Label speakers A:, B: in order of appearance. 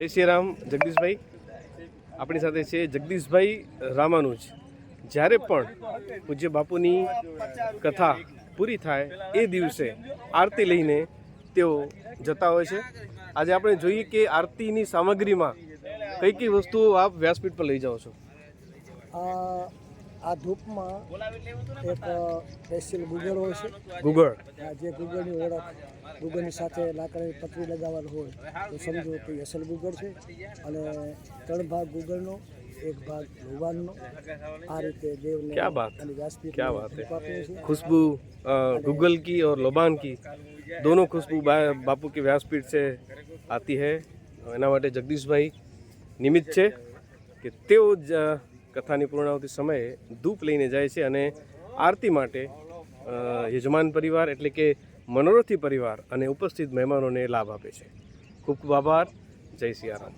A: જય શ્રી રામ. જગદીશભાઈ આપણી સાથે છે. જગદીશભાઈ રામાનુજ જ્યારે પણ પૂજ્ય બાપુની કથા પૂરી થાય એ દિવસે આરતી લઈને તેઓ જતા હોય છે. આજે આપણે જોઈએ કે આરતીની સામગ્રીમાં કઈ કઈ વસ્તુઓ આપ વ્યાસપીઠ પર લઈ જાઓ છો.
B: આ ધૂપમાં એક સ્પેશિયલ ગુગળ હોય છે.
A: ગુગળ
B: જે ગુગળની ઓળખ ગુગળની સાથે લાકડાની પતરી લગાવવાનું હોય તો સમજો કે અસલ ગુગળ છે. અને 3 ભાગ ગુગળનો, 1 ભાગ લોબાનનો, આ રીતે દેવને
A: क्या बात
B: અને વ્યાસપીઠ
A: क्या बात है. खुशबू गूगल की और लोबान की दोनों खुशबू बापू की व्यासपीठ से आती है. એના માટે જગદીશભાઈ નિમિત્ત છે કે તેઓ જ કથાની પૂર્ણાવતિ સમયે ધૂપ લઈને જાય છે અને આરતી માટે યજમાન પરિવાર એટલે કે મનોરથી પરિવાર અને ઉપસ્થિત મહેમાનોને લાભ આપે છે. ખૂબ ખૂબ આભાર. જય સિયારામ.